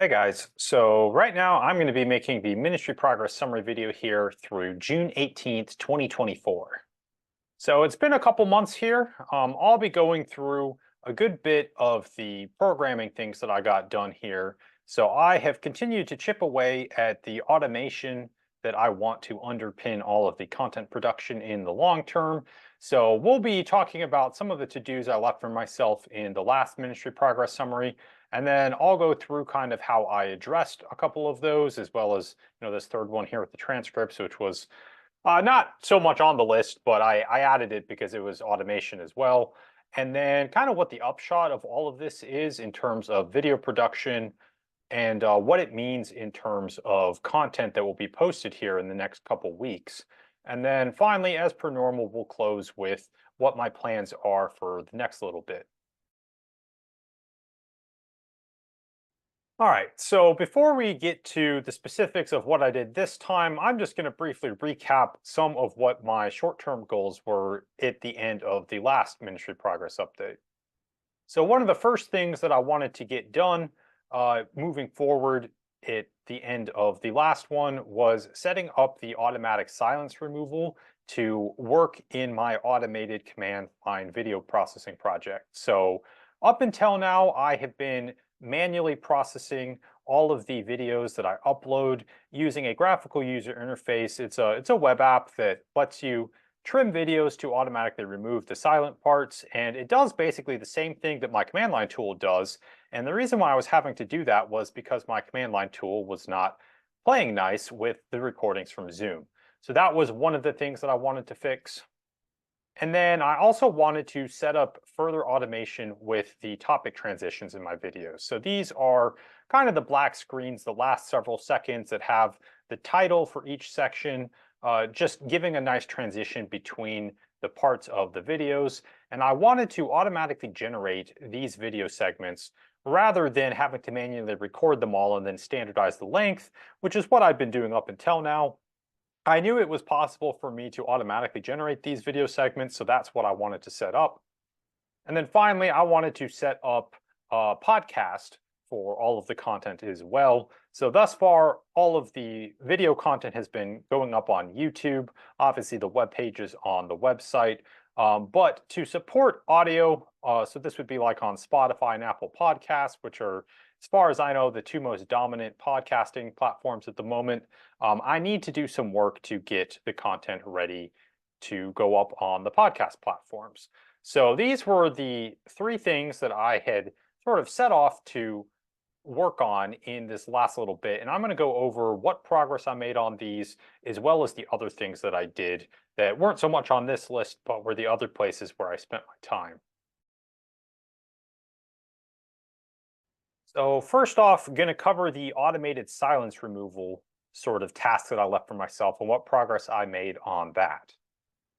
Hey guys, so right now I'm going to be making the ministry progress summary video here through June 18th, 2024. So it's been a couple months here. I'll be going through a good bit of the programming things that I got done here. So I have continued to chip away at the automation that I want to underpin all of the content production in the long term. So we'll be talking about some of the to-dos I left for myself in the last ministry progress summary, and then I'll go through kind of how I addressed a couple of those, as well as this third one here with the transcripts, which was not so much on the list, but I added it because it was automation as well. And then kind of what the upshot of all of this is in terms of video production and what it means in terms of content that will be posted here in the next couple weeks. And then finally, as per normal, we'll close with what my plans are for the next little bit. All right, so before we get to the specifics of what I did this time, I'm just going to briefly recap some of what my short-term goals were at the end of the last Ministry Progress update. So one of the first things that I wanted to get done moving forward at the end of the last one was setting up the automatic silence removal to work in my automated command line video processing project. So up until now, I have been manually processing all of the videos that I upload using a graphical user interface. It's a web app that lets you trim videos to automatically remove the silent parts, and it does basically the same thing that my command line tool does. And the reason why I was having to do that was because my command line tool was not playing nice with the recordings from Zoom. So that was one of the things that I wanted to fix. And then I also wanted to set up further automation with the topic transitions in my videos. So these are kind of the black screens, the last several seconds that have the title for each section, just giving a nice transition between the parts of the videos. And I wanted to automatically generate these video segments rather than having to manually record them all and then standardize the length, which is what I've been doing up until now. I knew it was possible for me to automatically generate these video segments, so that's what I wanted to set up. And then finally, I wanted to set up a podcast for all of the content as well. So thus far, all of the video content has been going up on YouTube. Obviously, the web page is on the website. But to support audio, so this would be like on Spotify and Apple Podcasts, which are, as far as I know, the two most dominant podcasting platforms at the moment. I need to do some work to get the content ready to go up on the podcast platforms. So these were the three things that I had sort of set off to work on in this last little bit. And I'm going to go over what progress I made on these, as well as the other things that I did that weren't so much on this list, but were the other places where I spent my time. So first off, I'm going to cover the automated silence removal sort of task that I left for myself and what progress I made on that.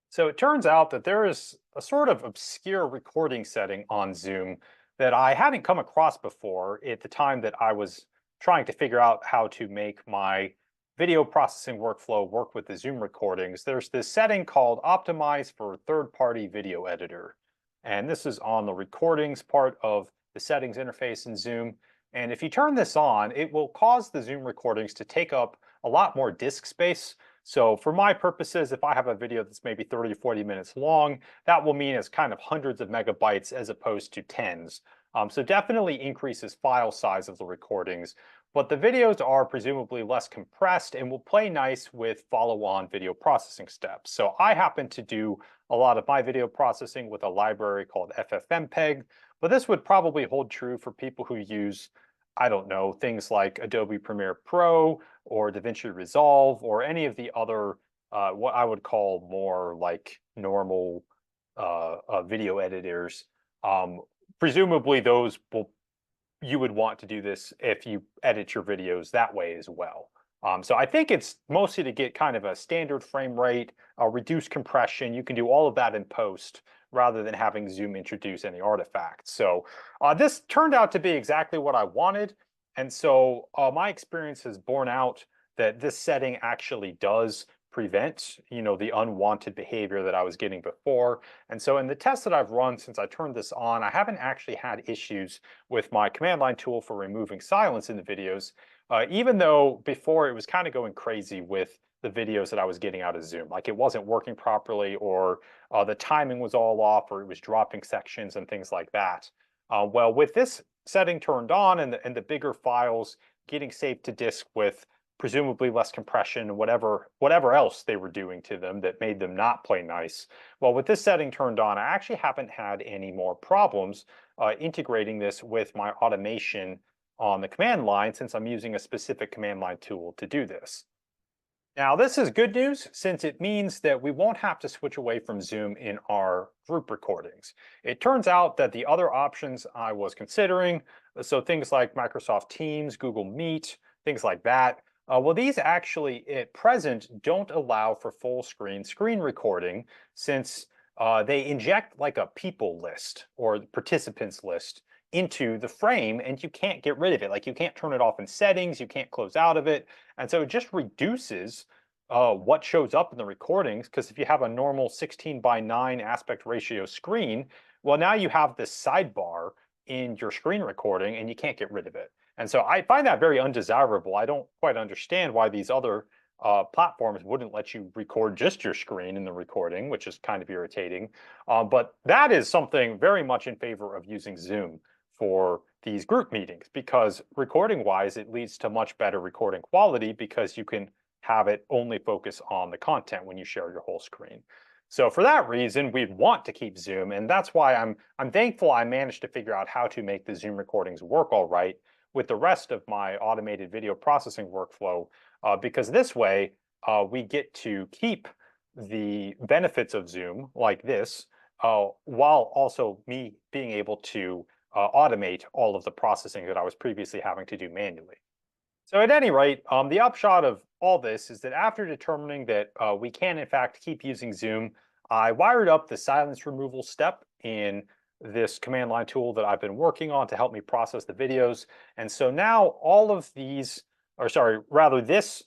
So it turns out that there is a sort of obscure recording setting on Zoom that I hadn't come across before at the time that I was trying to figure out how to make my video processing workflow work with the Zoom recordings. There's this setting called Optimize for Third-Party Video Editor. And this is on the recordings part of the settings interface in Zoom. And if you turn this on, it will cause the Zoom recordings to take up a lot more disk space. So for my purposes, if I have a video that's maybe 30 or 40 minutes long, that will mean it's kind of hundreds of megabytes as opposed to tens. So definitely increases file size of the recordings, but the videos are presumably less compressed and will play nice with follow-on video processing steps. So I happen to do a lot of my video processing with a library called FFmpeg, but this would probably hold true for people who use, I don't know, things like Adobe Premiere Pro or DaVinci Resolve or any of the other, what I would call more like normal video editors. Presumably those you would want to do this if you edit your videos that way as well. So I think it's mostly to get kind of a standard frame rate, reduced compression. You can do all of that in post rather than having Zoom introduce any artifacts. So this turned out to be exactly what I wanted. And so my experience has borne out that this setting actually does prevent, the unwanted behavior that I was getting before. And so in the tests that I've run since I turned this on, I haven't actually had issues with my command line tool for removing silence in the videos, even though before it was kind of going crazy with the videos that I was getting out of Zoom. Like it wasn't working properly, or the timing was all off, or it was dropping sections and things like that. Well, with this setting turned on and the bigger files getting saved to disk with presumably less compression and whatever else they were doing to them that made them not play nice. Well, with this setting turned on, I actually haven't had any more problems integrating this with my automation on the command line, since I'm using a specific command line tool to do this. Now, this is good news since it means that we won't have to switch away from Zoom in our group recordings. It turns out that the other options I was considering, so things like Microsoft Teams, Google Meet, things like that, well, these actually at present don't allow for full screen recording, since they inject like a people list or participants list into the frame, and you can't get rid of it. Like you can't turn it off in settings, you can't close out of it. And so it just reduces what shows up in the recordings, because if you have a normal 16:9 aspect ratio screen, well, now you have this sidebar in your screen recording and you can't get rid of it. And so I find that very undesirable. I don't quite understand why these other platforms wouldn't let you record just your screen in the recording, which is kind of irritating. But that is something very much in favor of using Zoom for these group meetings, because recording wise, it leads to much better recording quality, because you can have it only focus on the content when you share your whole screen. So for that reason, we'd want to keep Zoom, and that's why I'm thankful I managed to figure out how to make the Zoom recordings work all right with the rest of my automated video processing workflow, because this way we get to keep the benefits of Zoom like this, while also me being able to automate all of the processing that I was previously having to do manually. So at any rate, the upshot of all this is that after determining that we can in fact keep using Zoom, I wired up the silence removal step in this command line tool that I've been working on to help me process the videos. And so now all of these, or sorry, rather this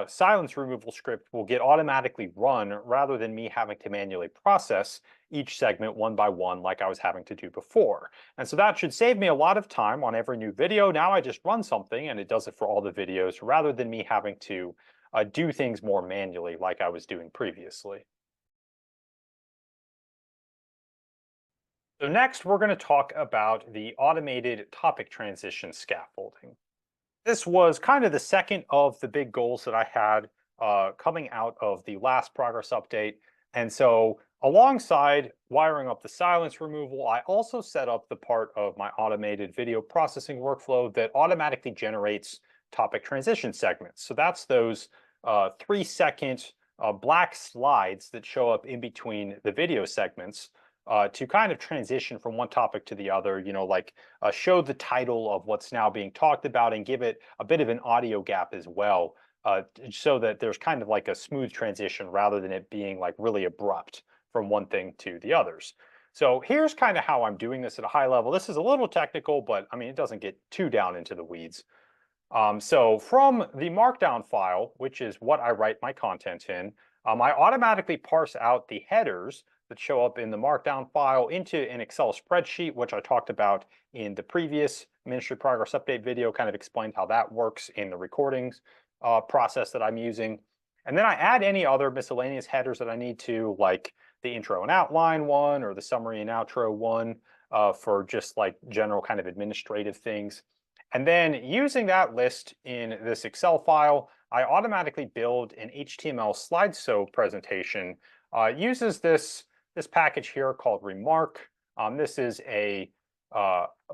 silence removal script will get automatically run rather than me having to manually process each segment one by one like I was having to do before. And so that should save me a lot of time on every new video. Now I just run something and it does it for all the videos rather than me having to do things more manually like I was doing previously. So next, we're going to talk about the automated topic transition scaffolding. This was kind of the second of the big goals that I had coming out of the last progress update. And so alongside wiring up the silence removal, I also set up the part of my automated video processing workflow that automatically generates topic transition segments. So that's those 3-second black slides that show up in between the video segments to kind of transition from one topic to the other, like show the title of what's now being talked about and give it a bit of an audio gap as well, so that there's kind of like a smooth transition rather than it being like really abrupt from one thing to the others. So here's kind of how I'm doing this at a high level. This is a little technical, but I mean, it doesn't get too down into the weeds. So from the Markdown file, which is what I write my content in, I automatically parse out the headers that show up in the Markdown file into an Excel spreadsheet, which I talked about in the previous Ministry Progress Update video, kind of explained how that works in the recordings process that I'm using. And then I add any other miscellaneous headers that I need to, like the intro and outline one or the summary and outro one, for just like general kind of administrative things. And then using that list in this Excel file, I automatically build an HTML slideshow presentation. Uses this package here called Remark. This is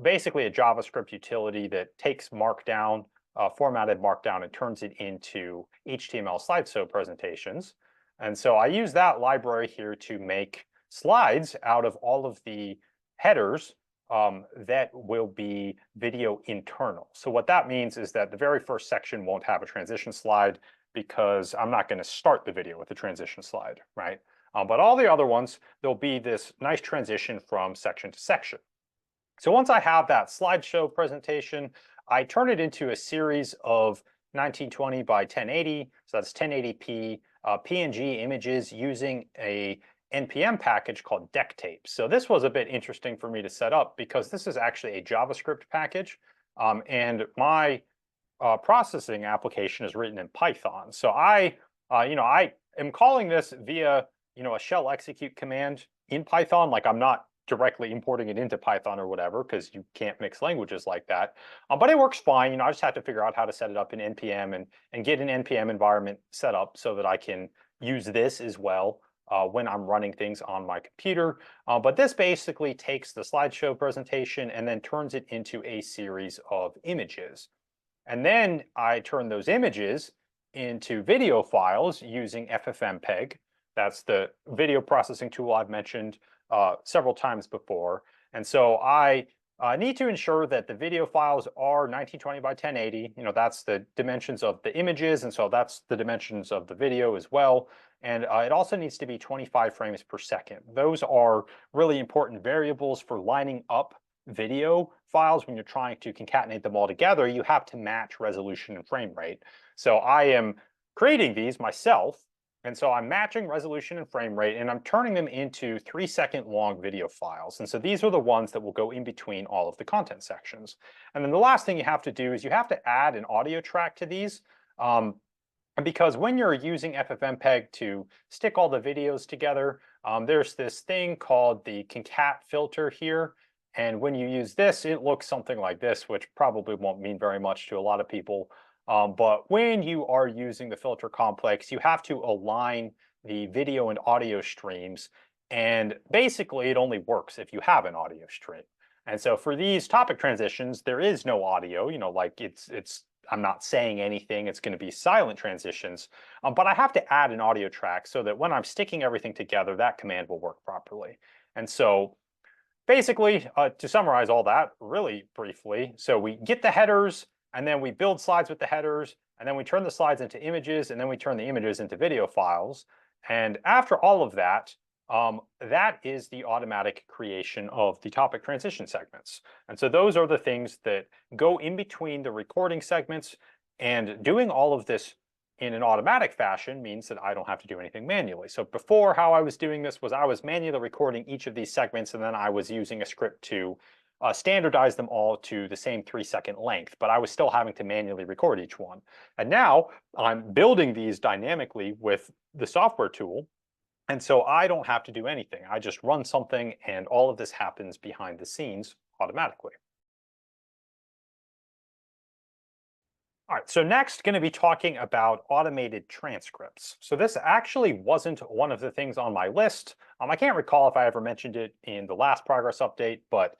basically a JavaScript utility that takes Markdown, formatted Markdown, and turns it into HTML slideshow presentations. And so I use that library here to make slides out of all of the headers that will be video internal. So what that means is that the very first section won't have a transition slide, because I'm not going to start the video with a transition slide, right? But all the other ones, there'll be this nice transition from section to section. So once I have that slideshow presentation, I turn it into a series of 1920 by 1080, so that's 1080p PNG images using a NPM package called deck tape. So this was a bit interesting for me to set up because this is actually a JavaScript package, and my processing application is written in Python. So I am calling this via a shell execute command in Python. Like I'm not directly importing it into Python or whatever because you can't mix languages like that. But it works fine. I just have to figure out how to set it up in npm and get an npm environment set up so that I can use this as well when I'm running things on my computer. But this basically takes the slideshow presentation and then turns it into a series of images. And then I turn those images into video files using FFmpeg. That's the video processing tool I've mentioned several times before. And so I need to ensure that the video files are 1920 by 1080. That's the dimensions of the images, and so that's the dimensions of the video as well. And it also needs to be 25 frames per second. Those are really important variables for lining up video files. When you're trying to concatenate them all together, you have to match resolution and frame rate. So I am creating these myself, and so I'm matching resolution and frame rate, and I'm turning them into 3-second long video files. And so these are the ones that will go in between all of the content sections. And then the last thing you have to do is you have to add an audio track to these. Because when you're using FFmpeg to stick all the videos together, there's this thing called the concat filter here. And when you use this, it looks something like this, which probably won't mean very much to a lot of people. But when you are using the filter complex, you have to align the video and audio streams. And basically, it only works if you have an audio stream. And so for these topic transitions, there is no audio, like I'm not saying anything. It's going to be silent transitions. But I have to add an audio track so that when I'm sticking everything together, that command will work properly. And so basically, to summarize all that really briefly, so we get the headers, and then we build slides with the headers, and then we turn the slides into images, and then we turn the images into video files. And after all of that, that is the automatic creation of the topic transition segments. And so those are the things that go in between the recording segments, and doing all of this in an automatic fashion means that I don't have to do anything manually. So before, how I was doing this was I was manually recording each of these segments, and then I was using a script to standardize them all to the same 3-second length, but I was still having to manually record each one. And now I'm building these dynamically with the software tool, and so I don't have to do anything. I just run something, and all of this happens behind the scenes automatically. All right, so next going to be talking about automated transcripts. So this actually wasn't one of the things on my list. I can't recall if I ever mentioned it in the last progress update, but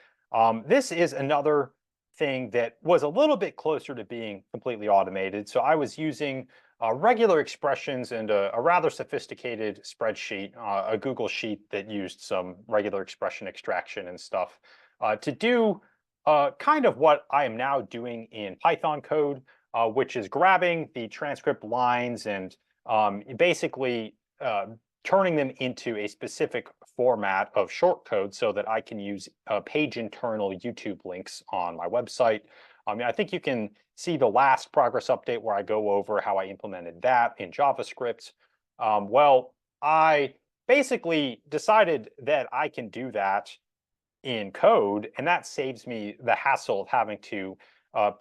this is another thing that was a little bit closer to being completely automated. So I was using regular expressions and a rather sophisticated spreadsheet, a Google Sheet that used some regular expression extraction and stuff to do kind of what I am now doing in Python code, which is grabbing the transcript lines and basically turning them into a specific format of shortcode so that I can use page internal YouTube links on my website. I think you can see the last progress update where I go over how I implemented that in JavaScript. Well, I basically decided that I can do that in code, and that saves me the hassle of having to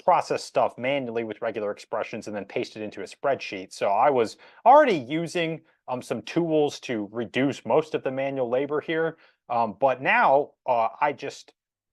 process stuff manually with regular expressions and then paste it into a spreadsheet. So I was already using some tools to reduce most of the manual labor here, but now I just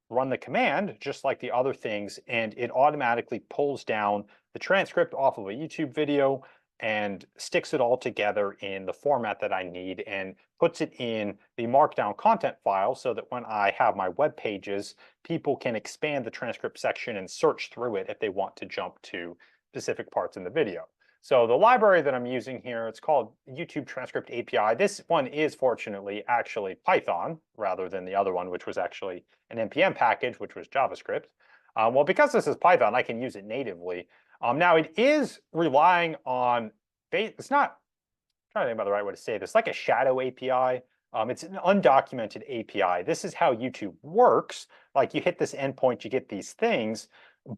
run the command just like the other things, and it automatically pulls down the transcript off of a YouTube video and sticks it all together in the format that I need and puts it in the markdown content file so that when I have my web pages, people can expand the transcript section and search through it if they want to jump to specific parts in the video. So the library that I'm using here, it's called YouTube Transcript API. This one is fortunately actually Python rather than the other one, which was actually an NPM package, which was JavaScript. Well, because this is Python, I can use it natively. Now it is relying on, it's not, I'm trying to think about the right way to say this, like a shadow API. It's an undocumented API. This is how YouTube works. Like you hit this endpoint, you get these things,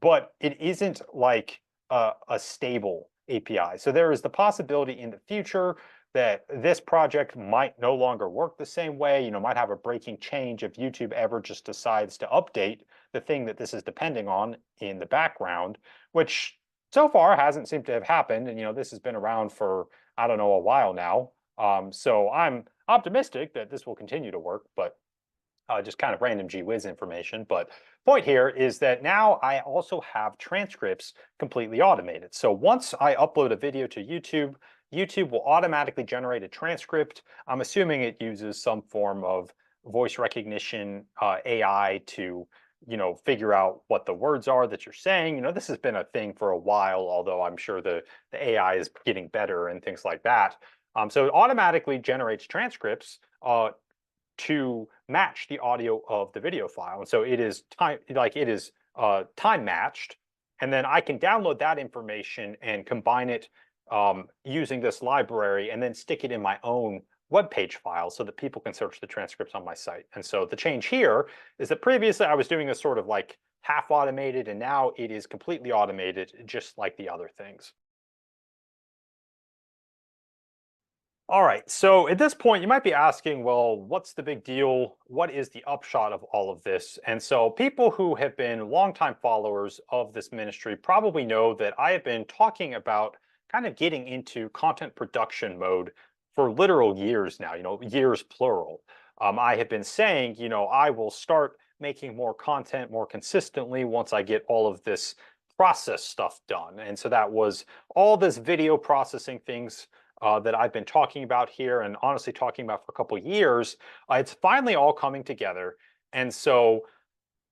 but it isn't like a stable API. So there is the possibility in the future that this project might no longer work the same way, might have a breaking change if YouTube ever just decides to update the thing that this is depending on in the background, which so far hasn't seemed to have happened. And, this has been around for, I don't know, a while now. So I'm optimistic that this will continue to work, but just kind of random gee whiz information. But point here is that now I also have transcripts completely automated. So once I upload a video to YouTube, YouTube will automatically generate a transcript. I'm assuming it uses some form of voice recognition AI to figure out what the words are that you're saying. This has been a thing for a while, although I'm sure the AI is getting better and things like that. So it automatically generates transcripts to match the audio of the video file. And so it is time matched. And then I can download that information and combine it using this library and then stick it in my own web page file so that people can search the transcripts on my site. And so the change here is that previously I was doing this sort of like half automated, and now it is completely automated, just like the other things. All right, so at this point, you might be asking, well, what's the big deal? What is the upshot of all of this? And so people who have been longtime followers of this ministry probably know that I have been talking about kind of getting into content production mode for literal years now, years plural. I have been saying, I will start making more content more consistently once I get all of this process stuff done. And so that was all this video processing things that I've been talking about here and honestly talking about for a couple of years. It's finally all coming together. And so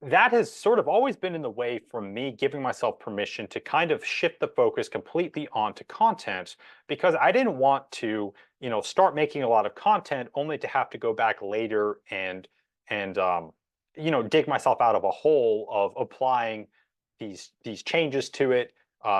that has sort of always been in the way from me giving myself permission to kind of shift the focus completely onto content, because I didn't want to, start making a lot of content only to have to go back later and dig myself out of a hole of applying these changes to it.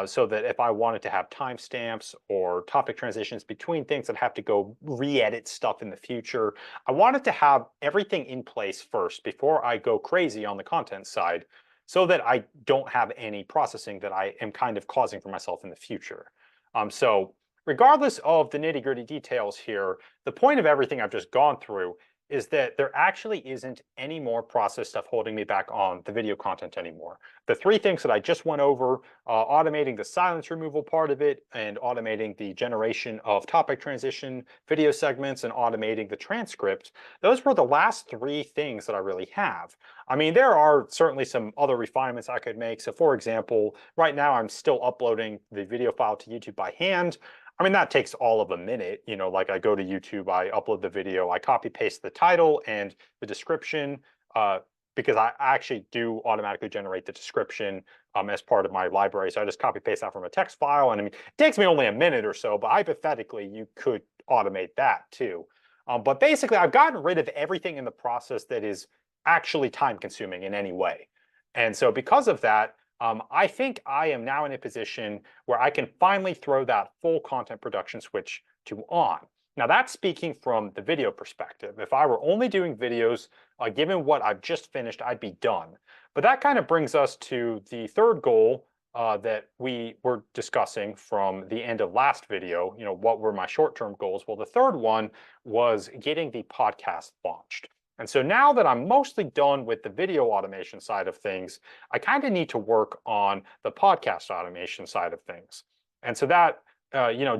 So that if I wanted to have timestamps or topic transitions between things, I'd have to go re-edit stuff in the future. I wanted to have everything in place first before I go crazy on the content side, so that I don't have any processing that I am kind of causing for myself in the future. So regardless of the nitty-gritty details here, the point of everything I've just gone through is that there actually isn't any more process stuff holding me back on the video content anymore. The three things that I just went over, automating the silence removal part of it, and automating the generation of topic transition video segments, and automating the transcript, those were the last three things that I really have. I mean, there are certainly some other refinements I could make. So for example, right now I'm still uploading the video file to YouTube by hand. I mean, that takes all of a minute. Like I go to YouTube, I upload the video, I copy paste the title and the description, because I actually do automatically generate the description as part of my library. So I just copy paste that from a text file. And I mean, it takes me only a minute or so, but hypothetically, you could automate that too. But basically, I've gotten rid of everything in the process that is actually time consuming in any way. And so because of that, I think I am now in a position where I can finally throw that full content production switch to on. Now that's speaking from the video perspective. If I were only doing videos, given what I've just finished, I'd be done. But that kind of brings us to the third goal that we were discussing from the end of last video. What were my short-term goals? Well, the third one was getting the podcast launched. And so now that I'm mostly done with the video automation side of things, I kind of need to work on the podcast automation side of things. And so that,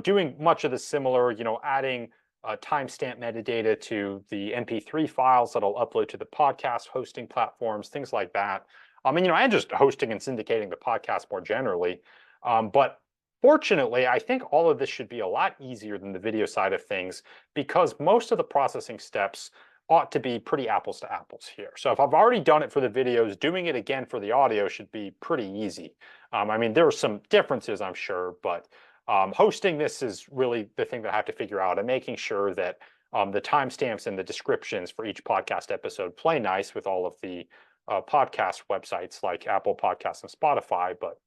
doing much of the similar, adding timestamp metadata to the MP3 files that I'll upload to the podcast hosting platforms, things like that. And just hosting and syndicating the podcast more generally. But fortunately, I think all of this should be a lot easier than the video side of things, because most of the processing steps ought to be pretty apples to apples here. So if I've already done it for the videos, doing it again for the audio should be pretty easy. There are some differences, I'm sure, but hosting this is really the thing that I have to figure out, and making sure that the timestamps and the descriptions for each podcast episode play nice with all of the podcast websites like Apple Podcasts and Spotify. But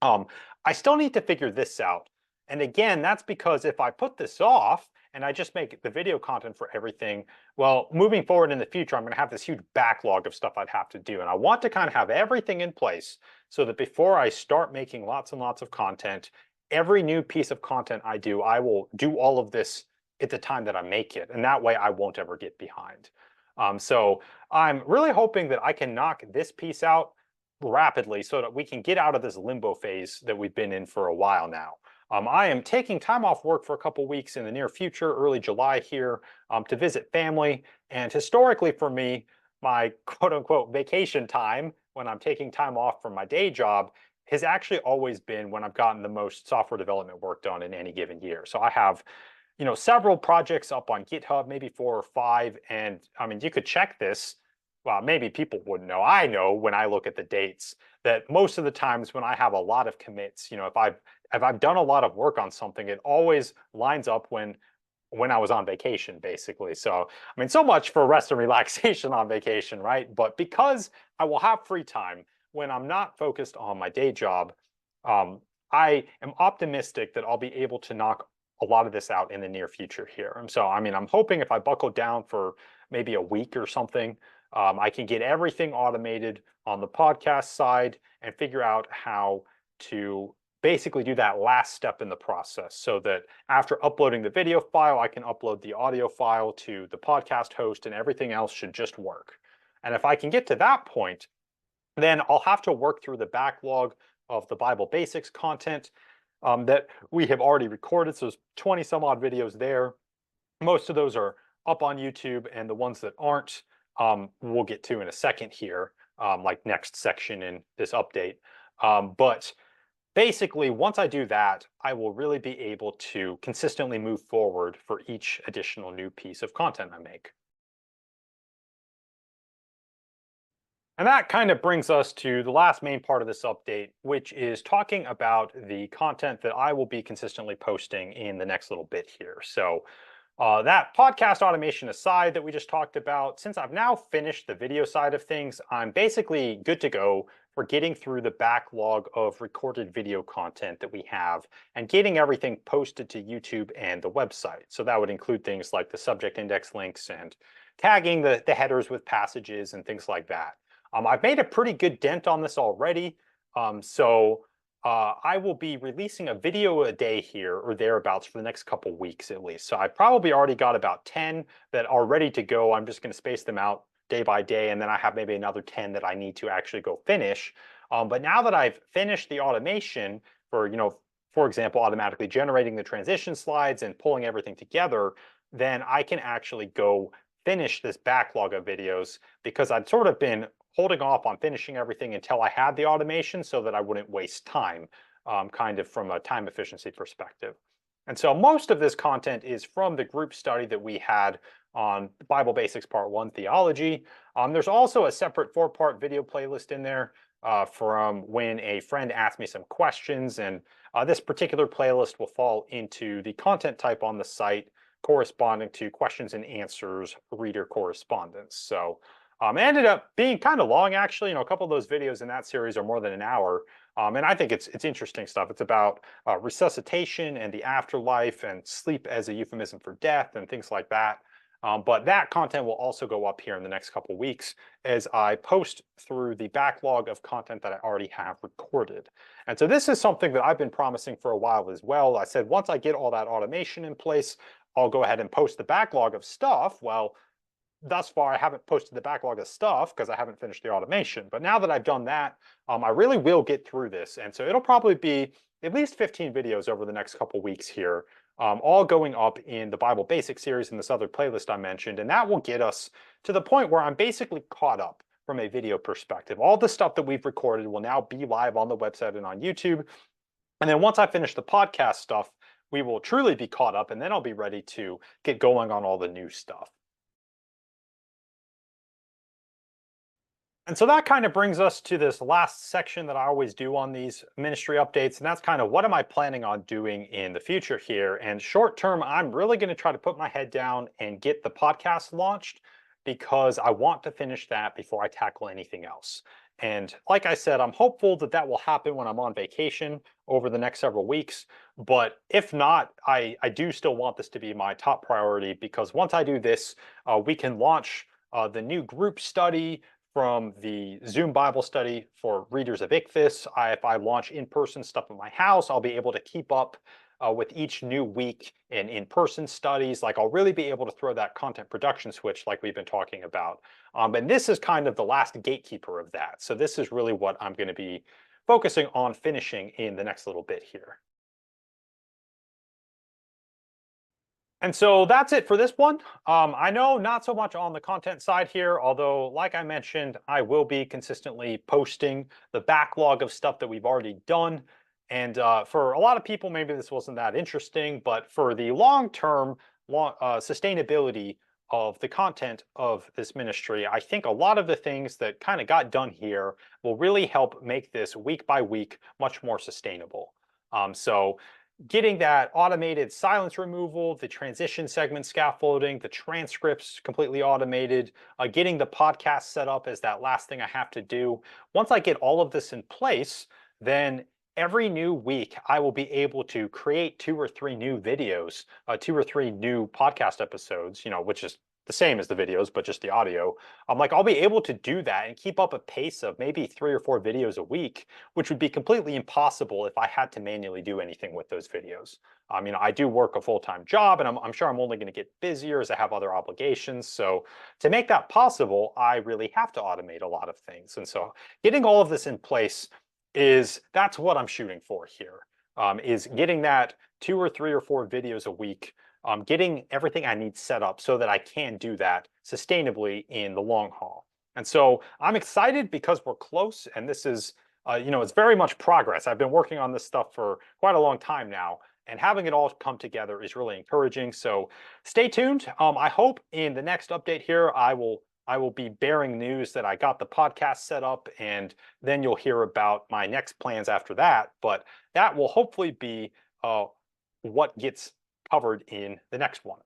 I still need to figure this out. And again, that's because if I put this off and I just make the video content for everything, well, moving forward in the future, I'm going to have this huge backlog of stuff I'd have to do. And I want to kind of have everything in place so that before I start making lots and lots of content, every new piece of content I do, I will do all of this at the time that I make it. And that way I won't ever get behind. So I'm really hoping that I can knock this piece out rapidly so that we can get out of this limbo phase that we've been in for a while now. I am taking time off work for a couple weeks in the near future, early July here, to visit family. And historically for me, my quote unquote vacation time when I'm taking time off from my day job has actually always been when I've gotten the most software development work done in any given year. So I have, several projects up on GitHub, maybe 4 or 5. And I mean, you could check this. Well, maybe people wouldn't know. I know when I look at the dates that most of the times when I have a lot of commits, if I've done a lot of work on something, it always lines up when I was on vacation, basically. So, I mean, so much for rest and relaxation on vacation, right? But because I will have free time when I'm not focused on my day job, I am optimistic that I'll be able to knock a lot of this out in the near future here. And so, I mean, I'm hoping if I buckle down for maybe a week or something, I can get everything automated on the podcast side and figure out how to basically do that last step in the process so that after uploading the video file, I can upload the audio file to the podcast host and everything else should just work. And if I can get to that point, then I'll have to work through the backlog of the Bible Basics content that we have already recorded. So there's 20 some odd videos there. Most of those are up on YouTube, and the ones that aren't, we'll get to in a second here, like next section in this update. But basically, once I do that, I will really be able to consistently move forward for each additional new piece of content I make. And that kind of brings us to the last main part of this update, which is talking about the content that I will be consistently posting in the next little bit here. So that podcast automation aside that we just talked about, since I've now finished the video side of things, I'm basically good to go for getting through the backlog of recorded video content that we have and getting everything posted to YouTube and the website. So that would include things like the subject index links and tagging the headers with passages and things like that. I've made a pretty good dent on this already. I will be releasing a video a day here or thereabouts for the next couple weeks at least. So I've probably already got about 10 that are ready to go. I'm just going to space them out day by day, and then I have maybe another 10 that I need to actually go finish. But now that I've finished the automation for example, automatically generating the transition slides and pulling everything together, then I can actually go finish this backlog of videos because I'd sort of been holding off on finishing everything until I had the automation so that I wouldn't waste time, kind of from a time efficiency perspective. And so most of this content is from the group study that we had on Bible Basics Part 1 Theology. There's also a separate 4-part video playlist in there from when a friend asked me some questions. And this particular playlist will fall into the content type on the site corresponding to questions and answers reader correspondence. So it ended up being kind of long, actually. A couple of those videos in that series are more than an hour. And I think it's interesting stuff. It's about resuscitation and the afterlife and sleep as a euphemism for death and things like that. But that content will also go up here in the next couple of weeks as I post through the backlog of content that I already have recorded. And so this is something that I've been promising for a while as well. I said, once I get all that automation in place, I'll go ahead and post the backlog of stuff. Well, thus far, I haven't posted the backlog of stuff because I haven't finished the automation. But now that I've done that, I really will get through this. And so it'll probably be at least 15 videos over the next couple weeks here, all going up in the Bible Basics series and this other playlist I mentioned. And that will get us to the point where I'm basically caught up from a video perspective. All the stuff that we've recorded will now be live on the website and on YouTube. And then once I finish the podcast stuff, we will truly be caught up, and then I'll be ready to get going on all the new stuff. And so that kind of brings us to this last section that I always do on these ministry updates. And that's kind of what am I planning on doing in the future here? And short term, I'm really going to try to put my head down and get the podcast launched because I want to finish that before I tackle anything else. And like I said, I'm hopeful that that will happen when I'm on vacation over the next several weeks. But if not, I do still want this to be my top priority because once I do this, we can launch the new group study from the Zoom Bible study for readers of Ichthus. If I launch in-person stuff at my house, I'll be able to keep up with each new week in in-person studies. Like I'll really be able to throw that content production switch like we've been talking about. And this is kind of the last gatekeeper of that. So this is really what I'm going to be focusing on finishing in the next little bit here. And so that's it for this one. I know not so much on the content side here, although like I mentioned, I will be consistently posting the backlog of stuff that we've already done. And for a lot of people, maybe this wasn't that interesting, but for the long-term sustainability of the content of this ministry, I think a lot of the things that kind of got done here will really help make this week by week much more sustainable. So getting that automated silence removal, the transition segment scaffolding, the transcripts completely automated, getting the podcast set up as that last thing I have to do. Once I get all of this in place, then every new week I will be able to create 2 or 3 new videos, 2 or 3 new podcast episodes, which is the same as the videos, but just the audio. Like I'll be able to do that and keep up a pace of maybe 3 or 4 videos a week, which would be completely impossible if I had to manually do anything with those videos. I do work a full-time job, and I'm sure I'm only going to get busier as I have other obligations. So to make that possible, I really have to automate a lot of things. And so getting all of this in place that's what I'm shooting for here, is getting that 2 or 3 or 4 videos a week, getting everything I need set up so that I can do that sustainably in the long haul. And so I'm excited because we're close, and this is, it's very much progress. I've been working on this stuff for quite a long time now, and having it all come together is really encouraging. So stay tuned. I hope in the next update here, I will be bearing news that I got the podcast set up, and then you'll hear about my next plans after that. But that will hopefully be what gets covered in the next one.